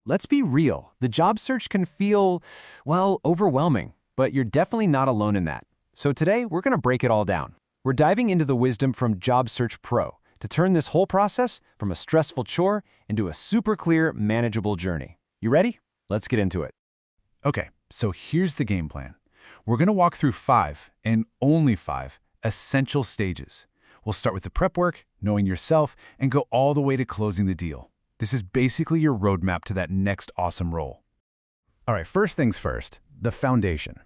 let's be real. The job search can feel, well, overwhelming, but you're definitely not alone in that. So today, we're going to break it all down. We're diving into the wisdom from Job Search Pro to turn this whole process from a stressful chore into a super clear, manageable journey. You ready? Let's get into it. Okay, so here's the game plan. We're going to walk through 5, and only 5, essential stages. We'll start with the prep work, knowing yourself, and go all the way to closing the deal. This is basically your roadmap to that next awesome role. All right, first things first, the foundation.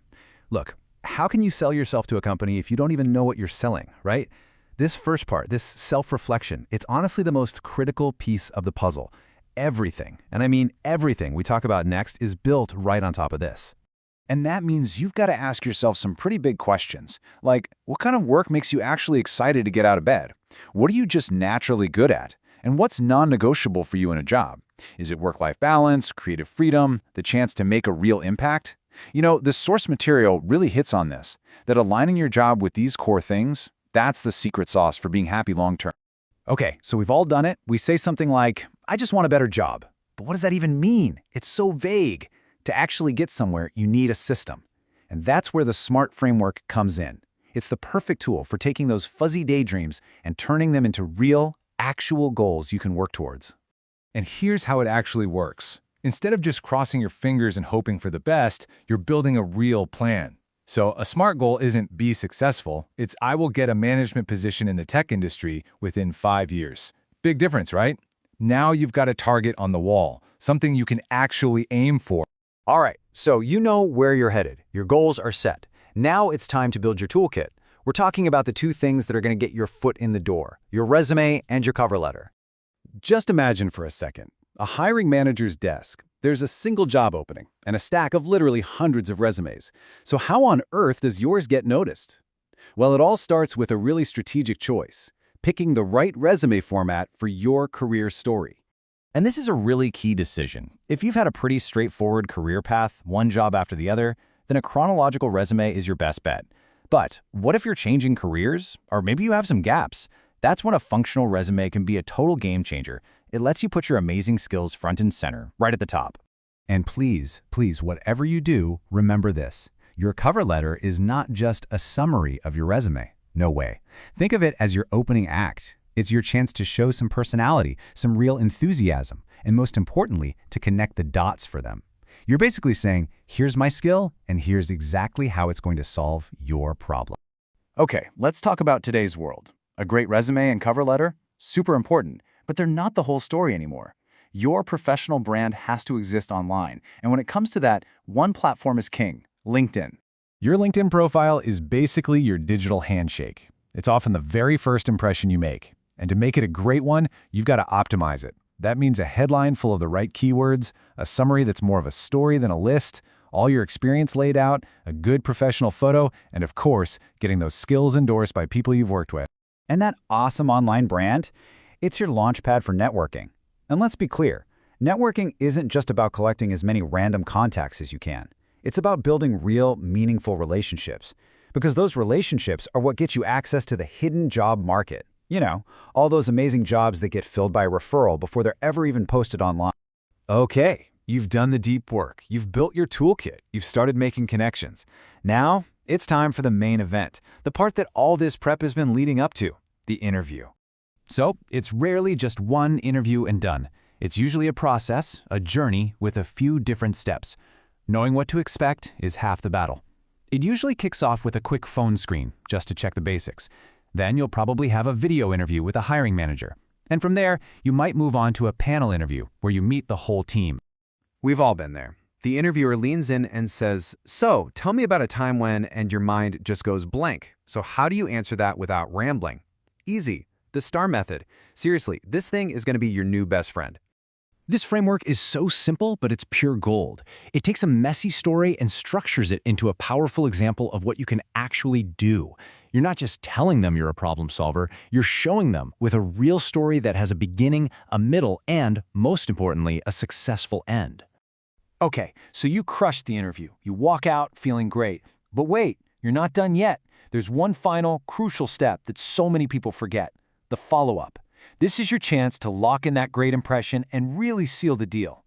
Look, how can you sell yourself to a company if you don't even know what you're selling, right? This first part, this self-reflection, it's honestly the most critical piece of the puzzle. Everything, and I mean everything we talk about next is built right on top of this. And that means you've got to ask yourself some pretty big questions, like what kind of work makes you actually excited to get out of bed? What are you just naturally good at? And what's non-negotiable for you in a job? Is it work-life balance, creative freedom, the chance to make a real impact? You know, the source material really hits on this, that aligning your job with these core things, that's the secret sauce for being happy long-term. Okay, so we've all done it. We say something like, I just want a better job. But what does that even mean? It's so vague. To actually get somewhere, you need a system. And that's where the SMART framework comes in. It's the perfect tool for taking those fuzzy daydreams and turning them into real, actual goals you can work towards. And here's how it actually works. Instead of just crossing your fingers and hoping for the best, you're building a real plan. So a SMART goal isn't be successful, it's I will get a management position in the tech industry within 5 years. Big difference, right? Now you've got a target on the wall, something you can actually aim for. All right, so you know where you're headed. Your goals are set. Now it's time to build your toolkit. We're talking about the two things that are going to get your foot in the door, your resume and your cover letter. Just imagine for a second, a hiring manager's desk. There's a single job opening and a stack of literally hundreds of resumes. So how on earth does yours get noticed? Well, it all starts with a really strategic choice, picking the right resume format for your career story. And this is a really key decision. If you've had a pretty straightforward career path, one job after the other, then a chronological resume is your best bet. But what if you're changing careers? Or maybe you have some gaps? That's when a functional resume can be a total game changer. It lets you put your amazing skills front and center, right at the top. And please, whatever you do, remember this. Your cover letter is not just a summary of your resume. No way. Think of it as your opening act. It's your chance to show some personality, some real enthusiasm, and most importantly, to connect the dots for them. You're basically saying, here's my skill, and here's exactly how it's going to solve your problem. Okay, let's talk about today's world. A great resume and cover letter? Super important, but they're not the whole story anymore. Your professional brand has to exist online, and when it comes to that, one platform is king, LinkedIn. Your LinkedIn profile is basically your digital handshake. It's often the very first impression you make. And to make it a great one, you've got to optimize it. That means a headline full of the right keywords, a summary that's more of a story than a list, all your experience laid out, a good professional photo, and of course, getting those skills endorsed by people you've worked with. And that awesome online brand, it's your launchpad for networking. And let's be clear, networking isn't just about collecting as many random contacts as you can. It's about building real, meaningful relationships. Because those relationships are what get you access to the hidden job market. You know, all those amazing jobs that get filled by a referral before they're ever even posted online. Okay, you've done the deep work. You've built your toolkit. You've started making connections. Now, it's time for the main event, the part that all this prep has been leading up to, the interview. So, it's rarely just one interview and done. It's usually a process, a journey with a few different steps. Knowing what to expect is half the battle. It usually kicks off with a quick phone screen, just to check the basics. Then you'll probably have a video interview with a hiring manager. And from there, you might move on to a panel interview where you meet the whole team. We've all been there. The interviewer leans in and says, "So, tell me about a time when," and your mind just goes blank. So how do you answer that without rambling? Easy. The STAR method. Seriously, this thing is going to be your new best friend. This framework is so simple, but it's pure gold. It takes a messy story and structures it into a powerful example of what you can actually do. You're not just telling them you're a problem solver, you're showing them with a real story that has a beginning, a middle, and, most importantly, a successful end. Okay, so you crushed the interview. You walk out feeling great. But wait, you're not done yet. There's one final, crucial step that so many people forget, the follow-up. This is your chance to lock in that great impression and really seal the deal.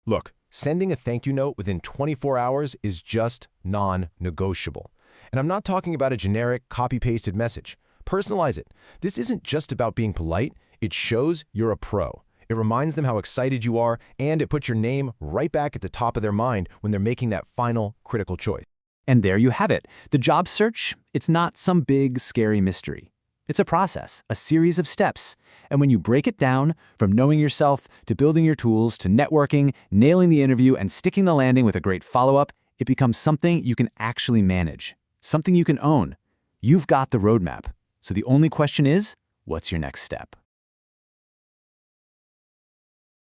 Look, sending a thank you note within 24 hours is just non-negotiable. And I'm not talking about a generic, copy-pasted message. Personalize it. This isn't just about being polite. It shows you're a pro. It reminds them how excited you are, and it puts your name right back at the top of their mind when they're making that final, critical choice. And there you have it. The job search, it's not some big, scary mystery. It's a process, a series of steps. And when you break it down, from knowing yourself to building your tools to networking, nailing the interview, and sticking the landing with a great follow-up, it becomes something you can actually manage, something you can own. You've got the roadmap. So the only question is, what's your next step?